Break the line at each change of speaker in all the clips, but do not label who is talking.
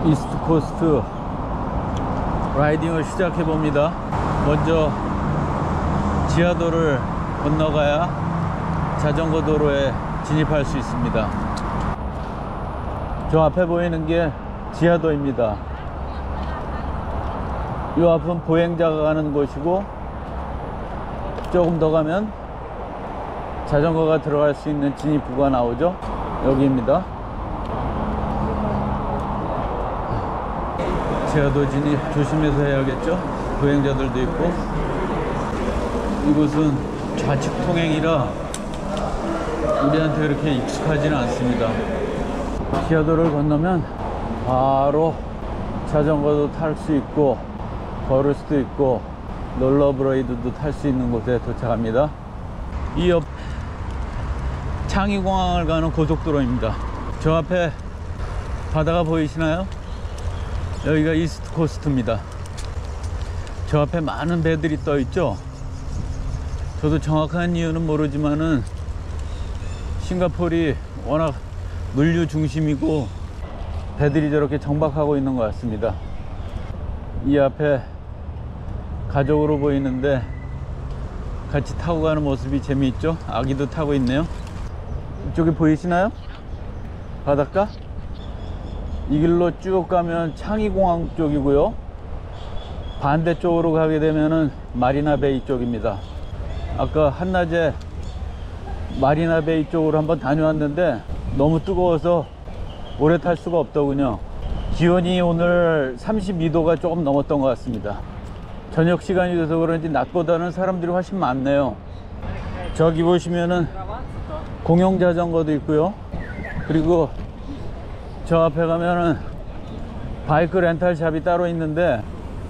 이스트 코스트 라이딩을 시작해 봅니다. 먼저 지하도를 건너가야 자전거 도로에 진입할 수 있습니다. 저 앞에 보이는 게 지하도입니다. 이 앞은 보행자가 가는 곳이고, 조금 더 가면 자전거가 들어갈 수 있는 진입구가 나오죠. 여기입니다. 지하도 진입 조심해서 해야겠죠. 보행자들도 있고. 이곳은 좌측 통행이라 우리한테 그렇게 익숙하지는 않습니다. 지하도를 건너면 바로 자전거도 탈 수 있고 걸을 수도 있고 롤러브레이드도 탈 수 있는 곳에 도착합니다. 이 옆 창의공항을 가는 고속도로입니다. 저 앞에 바다가 보이시나요? 여기가 이스트 코스트입니다. 저 앞에 많은 배들이 떠 있죠. 저도 정확한 이유는 모르지만은 싱가포르이 워낙 물류 중심이고 배들이 저렇게 정박하고 있는 것 같습니다. 이 앞에 가족으로 보이는데 같이 타고 가는 모습이 재미있죠. 아기도 타고 있네요. 이쪽에 보이시나요? 바닷가? 이 길로 쭉 가면 창의공항 쪽이고요. 반대쪽으로 가게 되면은 마리나베이 쪽입니다. 아까 한낮에 마리나베이 쪽으로 한번 다녀왔는데 너무 뜨거워서 오래 탈 수가 없더군요. 기온이 오늘 32도가 조금 넘었던 것 같습니다. 저녁 시간이 돼서 그런지 낮보다는 사람들이 훨씬 많네요. 저기 보시면은 공영 자전거도 있고요. 그리고 저 앞에 가면은 바이크 렌탈 샵이 따로 있는데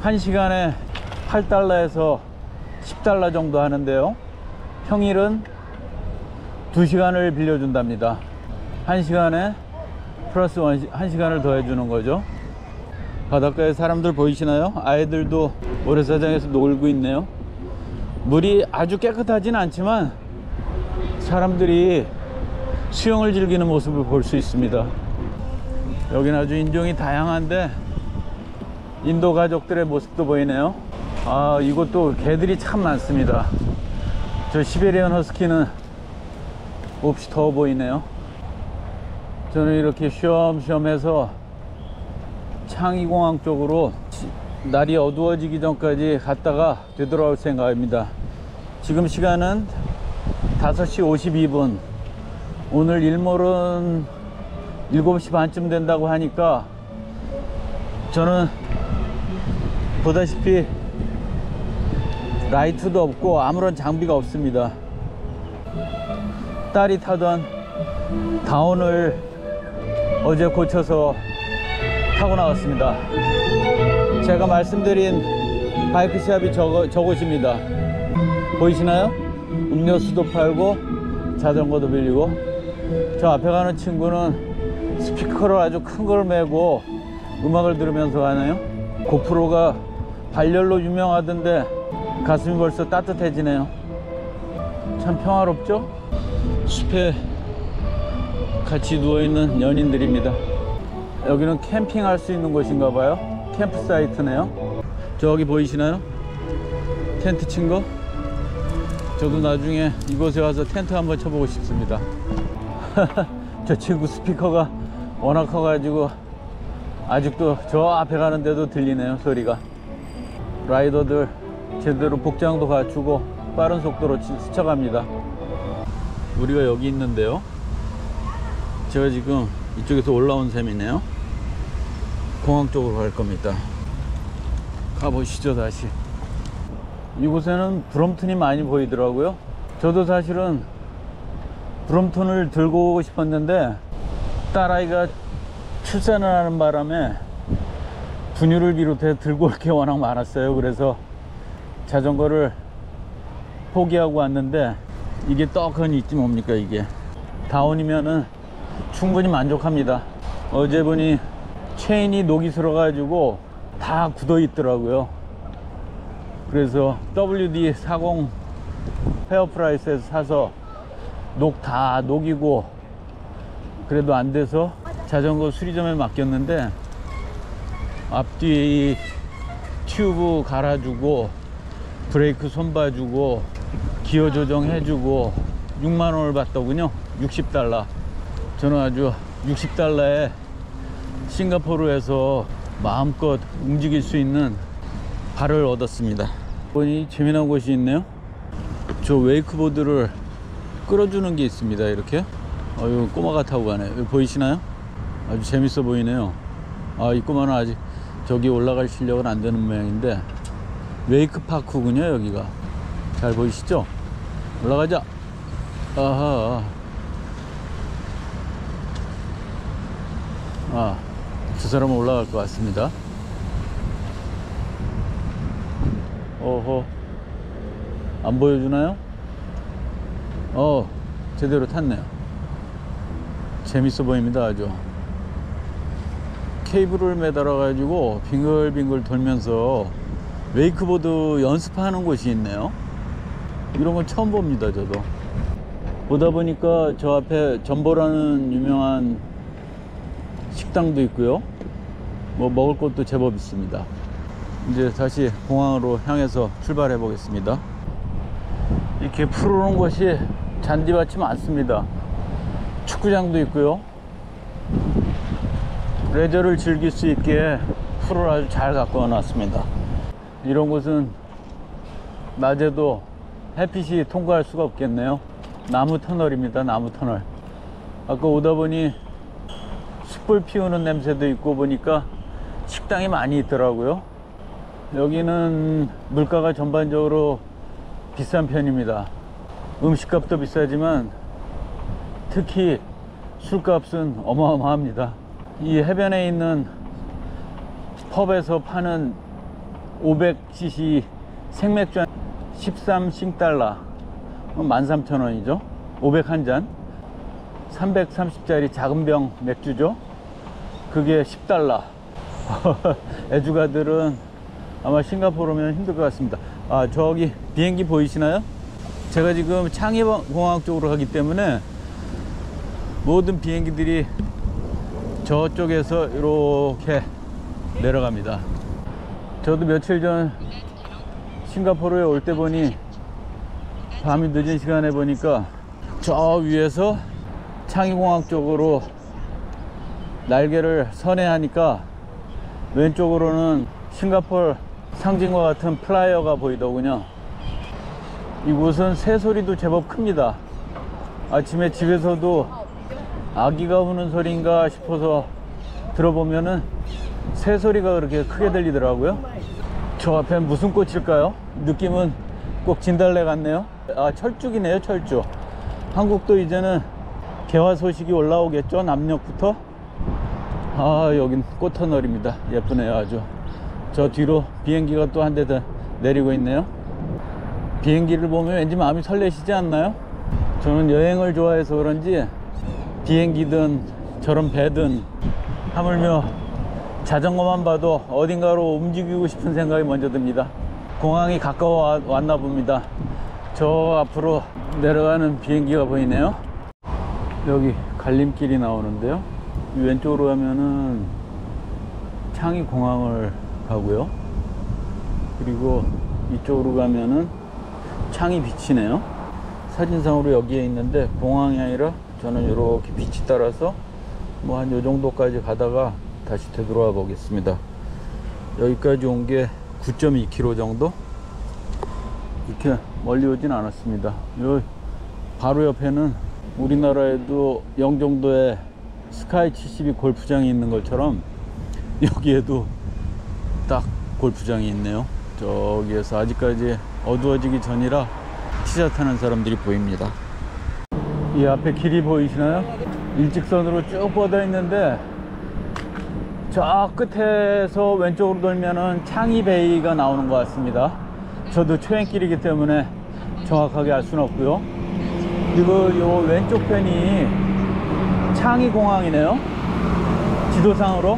1시간에 8달러에서 10달러 정도 하는데요. 평일은 2시간을 빌려준답니다. 1시간에 플러스 1시간을 더 해주는 거죠. 바닷가에 사람들 보이시나요? 아이들도 모래사장에서 놀고 있네요. 물이 아주 깨끗하진 않지만 사람들이 수영을 즐기는 모습을 볼 수 있습니다. 여기는 아주 인종이 다양한데 인도 가족들의 모습도 보이네요. 아, 이곳도 개들이 참 많습니다. 저 시베리안 허스키는 몹시 더워 보이네요. 저는 이렇게 쉬엄쉬엄해서 창의공항 쪽으로 날이 어두워지기 전까지 갔다가 되돌아올 생각입니다. 지금 시간은 5시 52분. 오늘 일몰은 7시 반쯤 된다고 하니까 저는 보다시피 라이트도 없고 아무런 장비가 없습니다. 딸이 타던 다운을 어제 고쳐서 타고 나왔습니다. 제가 말씀드린 바이크샵이 저곳입니다. 보이시나요? 음료수도 팔고 자전거도 빌리고. 저 앞에 가는 친구는 스피커를 아주 큰 걸 메고 음악을 들으면서 가네요. 고프로가 발열로 유명하던데 가슴이 벌써 따뜻해지네요. 참 평화롭죠? 숲에 같이 누워있는 연인들입니다. 여기는 캠핑할 수 있는 곳인가 봐요. 캠프 사이트네요. 저기 보이시나요? 텐트 친 거? 저도 나중에 이곳에 와서 텐트 한번 쳐보고 싶습니다. 저 친구 스피커가 워낙 커가지고 아직도 저 앞에 가는데도 들리네요, 소리가. 라이더들 제대로 복장도 갖추고 빠른 속도로 스쳐갑니다. 우리가 여기 있는데요, 제가 지금 이쪽에서 올라온 셈이네요. 공항 쪽으로 갈 겁니다. 가보시죠. 다시 이곳에는 브롬톤이 많이 보이더라고요. 저도 사실은 브롬톤을 들고 오고 싶었는데 딸아이가 출산을 하는 바람에 분유를 비롯해 들고 올 게 워낙 많았어요. 그래서 자전거를 포기하고 왔는데 이게 떡하니 있지 뭡니까. 이게 다운이면은 충분히 만족합니다. 어제 보니 체인이 녹이 슬어 가지고 다 굳어 있더라고요. 그래서 WD-40 페어프라이스에서 사서 다 녹이고 그래도 안 돼서 자전거 수리점에 맡겼는데 앞뒤 튜브 갈아주고 브레이크 손봐주고 기어 조정해주고 6만원을 받더군요. 60달러. 저는 아주 60달러에 싱가포르에서 마음껏 움직일 수 있는 발을 얻었습니다. 보니 재미난 곳이 있네요. 저 웨이크보드를 끌어주는 게 있습니다. 이렇게 이거 꼬마가 타고 가네. 여기 보이시나요? 아주 재밌어 보이네요. 이 꼬마는 아직 저기 올라갈 실력은 안 되는 모양인데 웨이크파크군요. 여기가 잘 보이시죠? 올라가자. 아하. 두 사람은 올라갈 것 같습니다. 어허, 안 보여주나요? 제대로 탔네요. 재밌어 보입니다. 아주 케이블을 매달아 가지고 빙글빙글 돌면서 웨이크보드 연습하는 곳이 있네요. 이런 건 처음 봅니다. 저도 보다 보니까 저 앞에 전보라는 유명한 식당도 있고요. 뭐 먹을 것도 제법 있습니다. 이제 다시 공항으로 향해서 출발해 보겠습니다. 이렇게 푸르른 곳이 잔디밭이 많습니다. 축구장도 있고요. 레저를 즐길 수 있게 풀을 아주 잘 가꿔 놨습니다. 이런 곳은 낮에도 햇빛이 통과할 수가 없겠네요. 나무 터널입니다. 나무 터널. 아까 오다 보니 숯불 피우는 냄새도 있고 보니까 식당이 많이 있더라고요. 여기는 물가가 전반적으로 비싼 편입니다. 음식값도 비싸지만 특히 술값은 어마어마합니다. 이 해변에 있는 펍에서 파는 500cc 생맥주 13싱달러 13,000원이죠 501잔 330짜리 작은 병 맥주죠. 그게 10달러. 애주가들은 아마 싱가포르 오면 힘들 것 같습니다. 저기 비행기 보이시나요? 제가 지금 창의공항 쪽으로 가기 때문에 모든 비행기들이 저쪽에서 이렇게 내려갑니다. 저도 며칠 전 싱가포르에 올 때 보니 밤이 늦은 시간에 보니까 저 위에서 창의공항 쪽으로 날개를 선회하니까 왼쪽으로는 싱가포르 상징과 같은 플라이어가 보이더군요. 이곳은 새소리도 제법 큽니다. 아침에 집에서도 아기가 우는 소리인가 싶어서 들어보면은 새소리가 그렇게 크게 들리더라고요. 저 앞에 무슨 꽃일까요? 느낌은 꼭 진달래 같네요. 철쭉이네요. 철쭉. 한국도 이제는 개화 소식이 올라오겠죠. 남녘부터. 여긴 꽃터널입니다. 예쁘네요. 아주. 저 뒤로 비행기가 또 한 대 더 내리고 있네요. 비행기를 보면 왠지 마음이 설레시지 않나요? 저는 여행을 좋아해서 그런지 비행기든 저런 배든 하물며 자전거만 봐도 어딘가로 움직이고 싶은 생각이 먼저 듭니다. 공항이 가까워 왔나 봅니다. 저 앞으로 내려가는 비행기가 보이네요. 여기 갈림길이 나오는데요. 이 왼쪽으로 가면은 창의공항을 가고요. 그리고 이쪽으로 가면은 창의비치네요. 사진상으로 여기에 있는데 공항이 아니라 저는 이렇게 비치 따라서 뭐 한 요 정도까지 가다가 다시 되돌아와 보겠습니다. 여기까지 온 게 9.2km 정도? 이렇게 멀리 오진 않았습니다. 요 바로 옆에는 우리나라에도 영종도에 스카이 72 골프장이 있는 것처럼 여기에도 딱 골프장이 있네요. 저기에서 아직까지 어두워지기 전이라 티샷 하는 사람들이 보입니다. 이 앞에 길이 보이시나요? 일직선으로 쭉 뻗어 있는데 저 끝에서 왼쪽으로 돌면은 창의베이가 나오는 것 같습니다. 저도 초행길이기 때문에 정확하게 알 수는 없고요. 그리고 요 왼쪽 편이 창의공항이네요. 지도상으로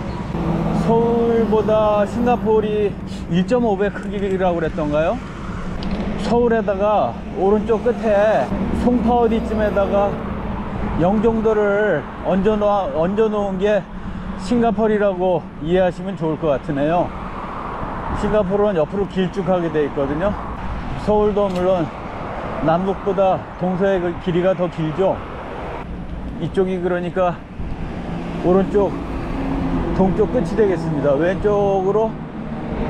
서울보다 싱가포르이 1.5배 크기라고 그랬던가요? 서울에다가 오른쪽 끝에 송파 어디쯤에다가 영종도를 얹어 놓은 게 싱가포르라고 이해하시면 좋을 것 같으네요. 싱가포르는 옆으로 길쭉하게 되어 있거든요. 서울도 물론 남북보다 동서의 길이가 더 길죠. 이쪽이 그러니까 오른쪽 동쪽 끝이 되겠습니다. 왼쪽으로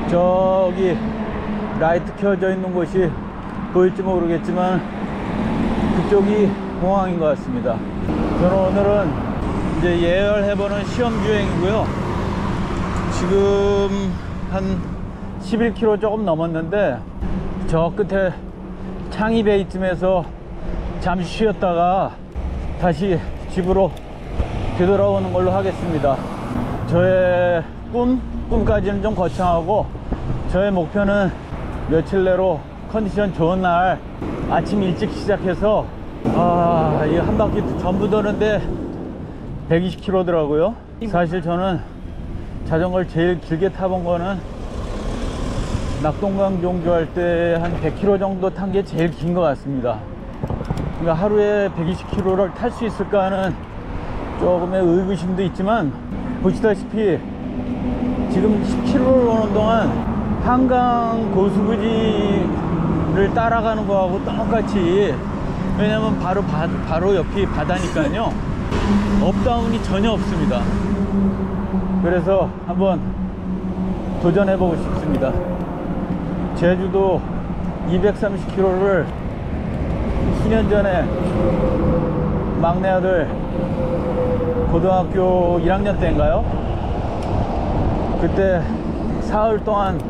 저기 라이트 켜져 있는 곳이 보일지 모르겠지만 그쪽이 공항인 것 같습니다. 저는 오늘은 이제 예열해보는 시험 주행이고요. 지금 한 11km 조금 넘었는데 저 끝에 창이베이쯤에서 잠시 쉬었다가 다시 집으로 되돌아오는 걸로 하겠습니다. 저의 꿈까지는 좀 거창하고 저의 목표는 며칠 내로 컨디션 좋은 날 아침 일찍 시작해서 이 한 바퀴 전부 도는데 120km더라고요. 사실 저는 자전거를 제일 길게 타본 거는 낙동강 종주할 때 한 100km 정도 탄 게 제일 긴 것 같습니다. 그러니까 하루에 120km를 탈 수 있을까 하는 조금의 의구심도 있지만 보시다시피 지금 10km를 오는 동안 한강 고수부지를 따라가는 거하고 똑같이, 왜냐면 바로 옆이 바다니까요. 업다운이 전혀 없습니다. 그래서 한번 도전해보고 싶습니다. 제주도 230km를 수년 전에 막내 아들 고등학교 1학년 때인가요? 그때 사흘 동안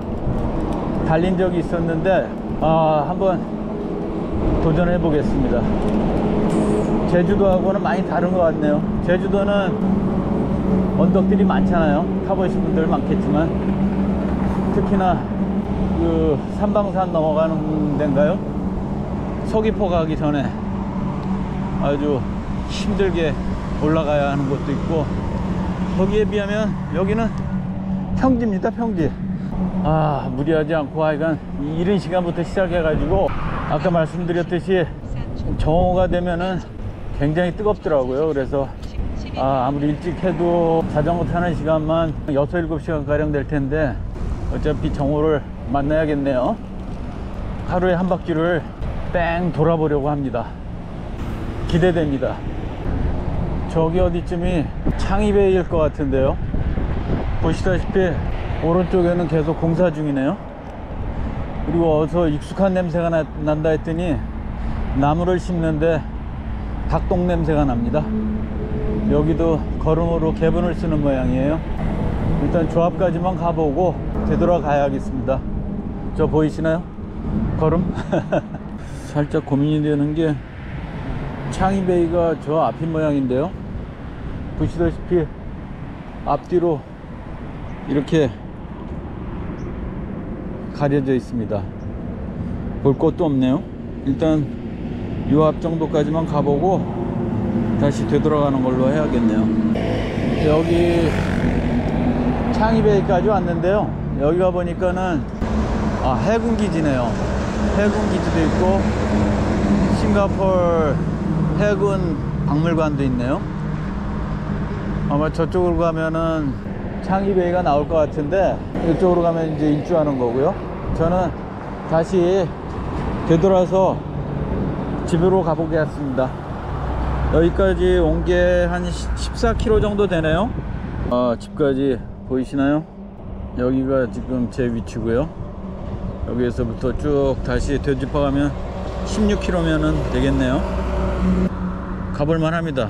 달린 적이 있었는데 한번 도전해 보겠습니다. 제주도하고는 많이 다른 것 같네요. 제주도는 언덕들이 많잖아요. 타보신 분들 많겠지만 특히나 그 삼방산 넘어가는 데인가요? 서귀포 가기 전에 아주 힘들게 올라가야 하는 곳도 있고, 거기에 비하면 여기는 평지입니다. 평지. 무리하지 않고 하여간 이른 시간부터 시작해가지고 아까 말씀드렸듯이 정오가 되면은 굉장히 뜨겁더라고요. 그래서 아무리 일찍 해도 자전거 타는 시간만 6, 7시간 가량 될 텐데 어차피 정오를 만나야겠네요. 하루에 한 바퀴를 뺑 돌아보려고 합니다. 기대됩니다. 저기 어디쯤이 창이베이일 것 같은데요. 보시다시피 오른쪽에는 계속 공사 중이네요. 그리고 어서 익숙한 냄새가 난다 했더니 나무를 심는데 닭똥 냄새가 납니다. 여기도 거름으로 개분을 쓰는 모양이에요. 일단 조합까지만 가보고 되돌아가야겠습니다. 저 보이시나요? 거름? 살짝 고민이 되는 게 창이베이가 저 앞인 모양인데요. 보시다시피 앞뒤로 이렇게 가려져 있습니다. 볼 것도 없네요. 일단 요 앞 정도까지만 가보고 다시 되돌아가는 걸로 해야겠네요. 여기 창이베이까지 왔는데요. 여기가 보니까는 해군기지네요. 해군기지도 있고 싱가포르 해군 박물관도 있네요. 아마 저쪽으로 가면은 창이베이가 나올 것 같은데 이쪽으로 가면 이제 일주하는 거고요. 저는 다시 되돌아서 집으로 가보겠습니다. 여기까지 온 게 한 14km 정도 되네요. 집까지 보이시나요? 여기가 지금 제 위치고요. 여기에서부터 쭉 다시 되짚어가면 16km면은 되겠네요. 가볼만 합니다.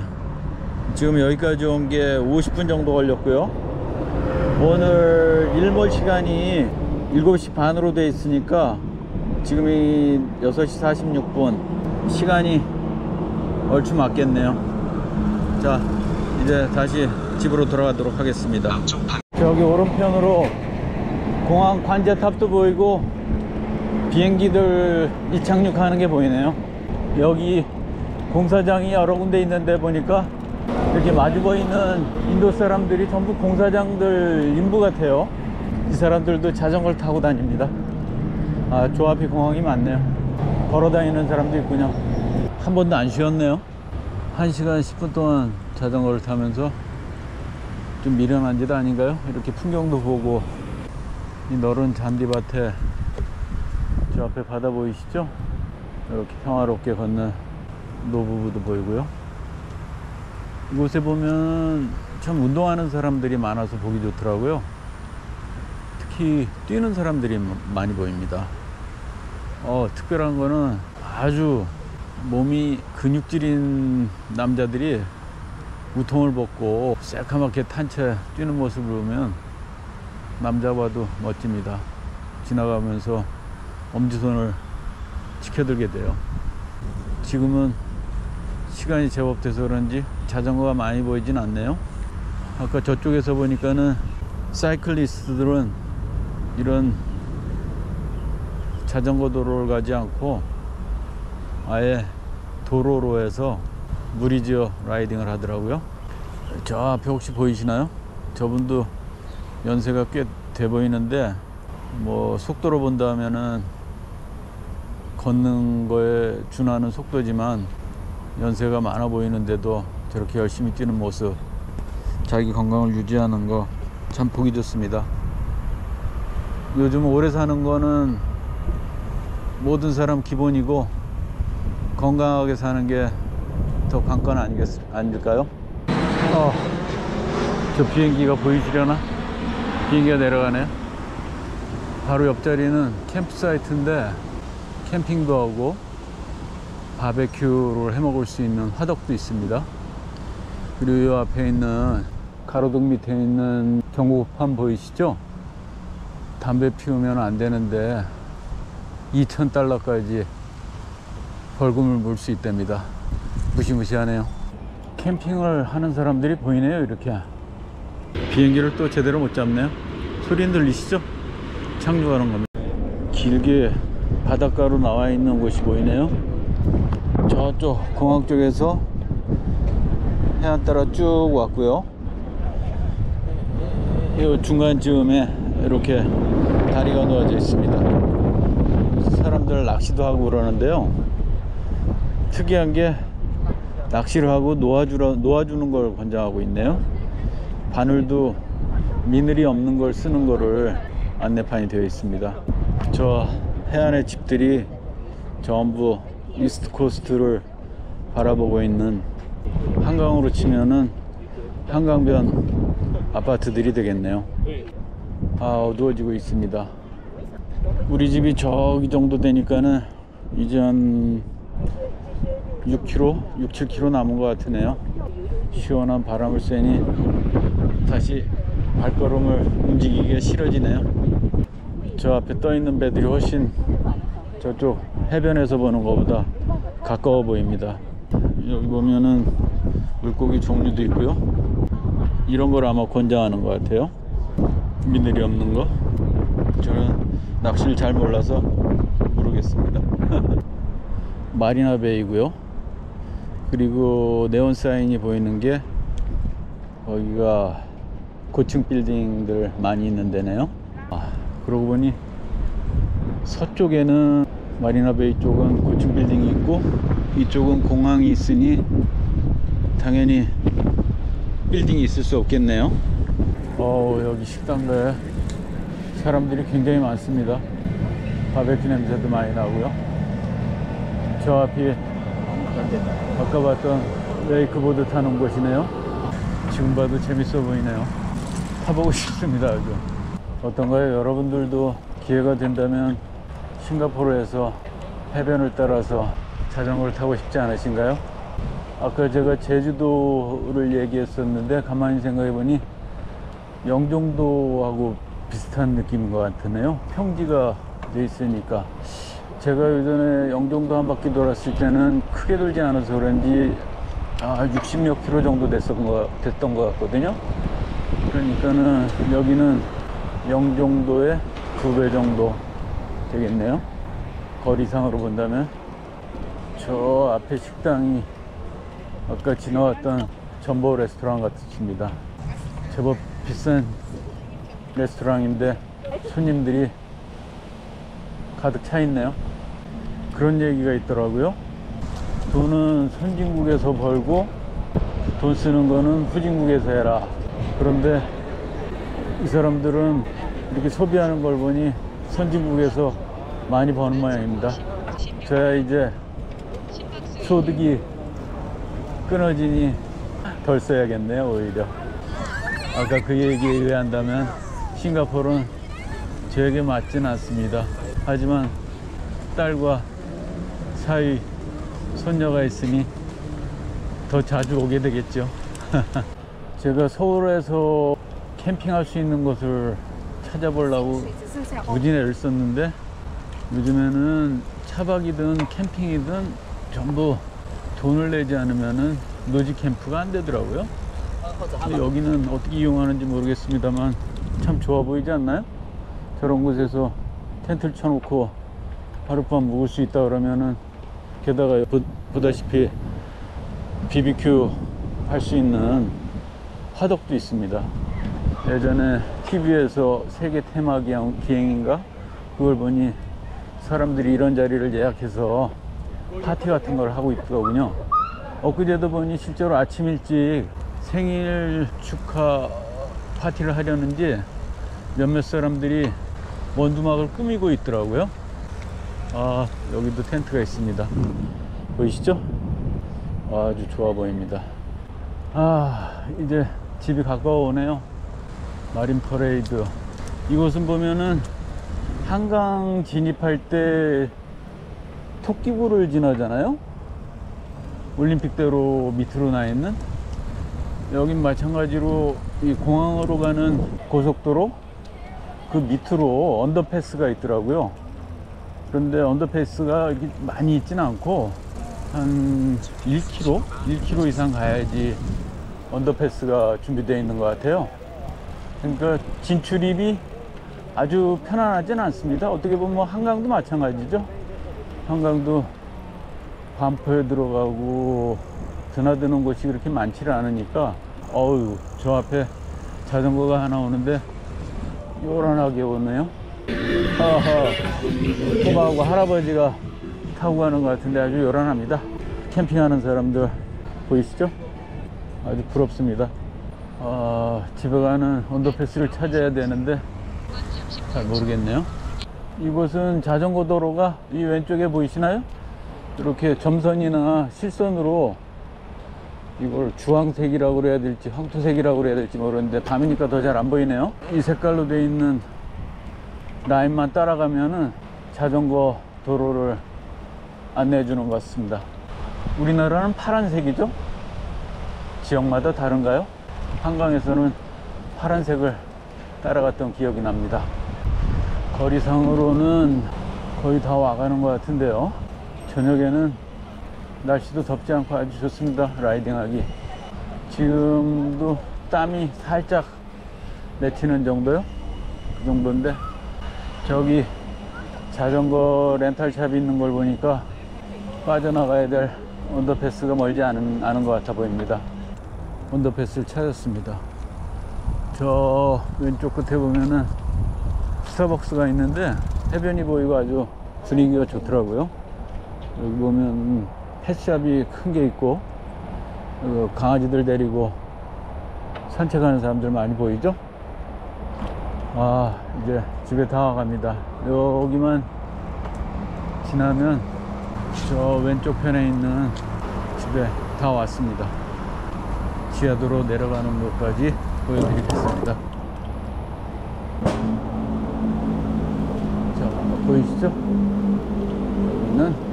지금 여기까지 온 게 50분 정도 걸렸고요. 오늘 일몰 시간이 7시 반으로 돼 있으니까 지금이 6시 46분. 시간이 얼추 맞겠네요. 자, 이제 다시 집으로 돌아가도록 하겠습니다. 저기 오른편으로 공항 관제탑도 보이고 비행기들 이착륙하는 게 보이네요. 여기 공사장이 여러 군데 있는데 보니까 이렇게 마주 보이는 인도 사람들이 전부 공사장들 인부 같아요. 이 사람들도 자전거를 타고 다닙니다. 저 앞에 공항이 많네요. 걸어 다니는 사람도 있군요. 한 번도 안 쉬었네요. 1시간 10분 동안 자전거를 타면서 좀 미련한 짓 아닌가요? 이렇게 풍경도 보고 이 너른 잔디밭에 저 앞에 바다 보이시죠? 이렇게 평화롭게 걷는 노부부도 보이고요. 이곳에 보면 참 운동하는 사람들이 많아서 보기 좋더라고요. 특히 뛰는 사람들이 많이 보입니다. 특별한 거는 아주 몸이 근육질인 남자들이 우통을 벗고 새카맣게 탄 채 뛰는 모습을 보면 남자 봐도 멋집니다. 지나가면서 엄지손을 치켜들게 돼요. 지금은 시간이 제법 돼서 그런지 자전거가 많이 보이진 않네요. 아까 저쪽에서 보니까는 사이클리스트들은 이런 자전거 도로를 가지 않고 아예 도로로 해서 무리지어 라이딩을 하더라고요. 저 앞에 혹시 보이시나요? 저분도 연세가 꽤 돼 보이는데 뭐 속도로 본다면은 걷는 거에 준하는 속도지만 연세가 많아 보이는데도 저렇게 열심히 뛰는 모습, 자기 건강을 유지하는 거 참 보기 좋습니다. 요즘 오래 사는 거는 모든 사람 기본이고 건강하게 사는 게 더 관건 아닐까요? 저 비행기가 보이시려나? 비행기가 내려가네요. 바로 옆자리는 캠프사이트인데 캠핑도 하고 바베큐를 해 먹을 수 있는 화덕도 있습니다. 그리고 이 앞에 있는 가로등 밑에 있는 경고판 보이시죠? 담배 피우면 안 되는데 $2,000까지 벌금을 물 수 있답니다. 무시무시하네요. 캠핑을 하는 사람들이 보이네요. 이렇게 비행기를 또 제대로 못 잡네요. 소리는 들리시죠? 착륙하는 겁니다. 길게 바닷가로 나와 있는 곳이 보이네요. 저쪽 공항 쪽에서 해안 따라 쭉 왔고요. 이 중간쯤에 이렇게 다리가 놓아져 있습니다. 사람들 낚시도 하고 그러는데요. 특이한 게 낚시를 하고 놓아주는 걸 권장하고 있네요. 바늘도 미늘이 없는 걸 쓰는 거를 안내판이 되어 있습니다. 저 해안의 집들이 전부 이스트 코스트를 바라보고 있는, 한강으로 치면은 한강변 아파트들이 되겠네요. 어두워지고 있습니다. 우리 집이 저기 정도 되니까는 이제 한 6km, 7km 남은 것 같으네요. 시원한 바람을 쐬니 다시 발걸음을 움직이기가 싫어지네요. 저 앞에 떠 있는 배들이 훨씬 저쪽 해변에서 보는 것보다 가까워 보입니다. 여기 보면은 물고기 종류도 있고요. 이런 걸 아마 권장하는 것 같아요. 미늘이 없는 거. 저는 낚시를 잘 몰라서 모르겠습니다. 마리나 베이고요. 그리고 네온 사인이 보이는 게 거기가 고층 빌딩들 많이 있는 데네요. 그러고 보니 서쪽에는 마리나 베이 쪽은 고층 빌딩이 있고 이쪽은 공항이 있으니 당연히 빌딩이 있을 수 없겠네요. 여기 식당가에 사람들이 굉장히 많습니다. 바베큐 냄새도 많이 나고요. 저 앞이 아까 봤던 웨이크보드 타는 곳이네요. 지금 봐도 재밌어 보이네요. 타보고 싶습니다. 아주. 어떤가요? 여러분들도 기회가 된다면 싱가포르에서 해변을 따라서 자전거를 타고 싶지 않으신가요? 아까 제가 제주도를 얘기했었는데 가만히 생각해 보니 영종도하고 비슷한 느낌인 것 같으네요. 평지가 돼 있으니까. 제가 예전에 영종도 한 바퀴 돌았을 때는 크게 돌지 않아서 그런지 60몇 킬로 정도 됐던 것 같거든요. 그러니까는 여기는 영종도의 2배 정도 되겠네요. 거리상으로 본다면. 저 앞에 식당이 아까 지나왔던 전보 레스토랑 같습니다. 제법 비싼 레스토랑인데 손님들이 가득 차 있네요. 그런 얘기가 있더라고요. 돈은 선진국에서 벌고 돈 쓰는 거는 후진국에서 해라. 그런데 이 사람들은 이렇게 소비하는 걸 보니 선진국에서 많이 버는 모양입니다. 저야 이제 소득이 끊어지니 덜 써야겠네요. 오히려 아까 그 얘기에 의한다면 싱가포르는 저에게 맞진 않습니다. 하지만 딸과 사위 손녀가 있으니 더 자주 오게 되겠죠. 제가 서울에서 캠핑할 수 있는 곳을 찾아보려고 무진 애를 썼는데 요즘에는 차박이든 캠핑이든 전부 돈을 내지 않으면은 노지 캠프가 안 되더라고요. 근데 여기는 어떻게 이용하는지 모르겠습니다만 참 좋아 보이지 않나요? 저런 곳에서 텐트를 쳐놓고 하룻밤 묵을 수 있다 그러면은, 게다가 보다시피 BBQ 할 수 있는 화덕도 있습니다. 예전에 TV에서 세계 테마 기행인가 그걸 보니 사람들이 이런 자리를 예약해서 파티 같은 걸 하고 있더군요. 엊그제도 보니 실제로 아침 일찍 생일 축하 파티를 하려는지 몇몇 사람들이 원두막을 꾸미고 있더라고요. 아, 여기도 텐트가 있습니다. 보이시죠? 아주 좋아 보입니다. 아, 이제 집이 가까워 오네요. 마린 퍼레이드. 이곳은 보면은 한강 진입할 때 토끼굴을 지나잖아요. 올림픽대로 밑으로 나 있는. 여긴 마찬가지로 이 공항으로 가는 고속도로 그 밑으로 언더패스가 있더라고요. 그런데 언더패스가 이렇게 많이 있지는 않고 한 1km 이상 가야지 언더패스가 준비되어 있는 것 같아요. 그러니까 진출입이 아주 편안하진 않습니다. 어떻게 보면 뭐 한강도 마찬가지죠. 한강도 반포에 들어가고 드나드는 곳이 그렇게 많지를 않으니까, 어우, 저 앞에 자전거가 하나 오는데 요란하게 오네요. 아하, 꼬마하고 할아버지가 타고 가는 것 같은데 아주 요란합니다. 캠핑하는 사람들 보이시죠? 아주 부럽습니다. 집에 가는 언더패스를 찾아야 되는데 잘 모르겠네요. 이곳은 자전거 도로가 이 왼쪽에 보이시나요? 이렇게 점선이나 실선으로, 이걸 주황색이라고 그래야 될지 황토색이라고 그래야 될지 모르는데 밤이니까 더 잘 안 보이네요. 이 색깔로 되어 있는 라인만 따라가면은 자전거 도로를 안내해 주는 것 같습니다. 우리나라는 파란색이죠? 지역마다 다른가요? 한강에서는 파란색을 따라갔던 기억이 납니다. 거리상으로는 거의 다 와가는 것 같은데요. 저녁에는 날씨도 덥지 않고 아주 좋습니다. 라이딩하기. 지금도 땀이 살짝 맺히는 정도요? 그 정도인데, 저기 자전거 렌탈샵이 있는 걸 보니까 빠져나가야 될 언더패스가 멀지 않은 것 같아 보입니다. 언더패스를 찾았습니다. 저 왼쪽 끝에 보면은 스타벅스가 있는데 해변이 보이고 아주 분위기가 좋더라고요. 여기 보면 펫샵이 큰 게 있고, 강아지들 데리고 산책하는 사람들 많이 보이죠? 아, 이제 집에 다 와갑니다. 여기만 지나면 저 왼쪽 편에 있는 집에 다 왔습니다. 지하도로 내려가는 곳까지 보여드리겠습니다. 자, 보이시죠? 여기는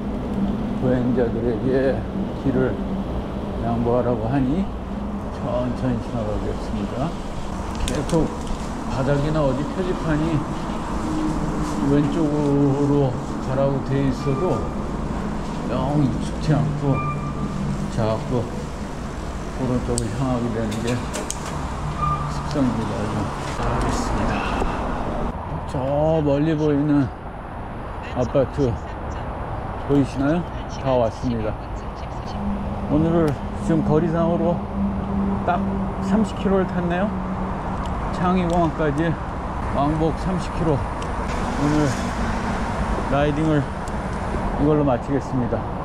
보행자들에게 길을 양보하라고 하니 천천히 지나가겠습니다. 계속 바닥이나 어디 표지판이 왼쪽으로 가라고 되어 있어도 영 익숙치 않고 자꾸 오른쪽을 향하게 되는 게 습성입니다. 알겠습니다. 저 멀리 보이는 아파트 보이시나요? 다 왔습니다. 오늘을 지금 거리상으로 딱 30km를 탔네요. 창의공항까지 왕복 30km. 오늘 라이딩을 이걸로 마치겠습니다.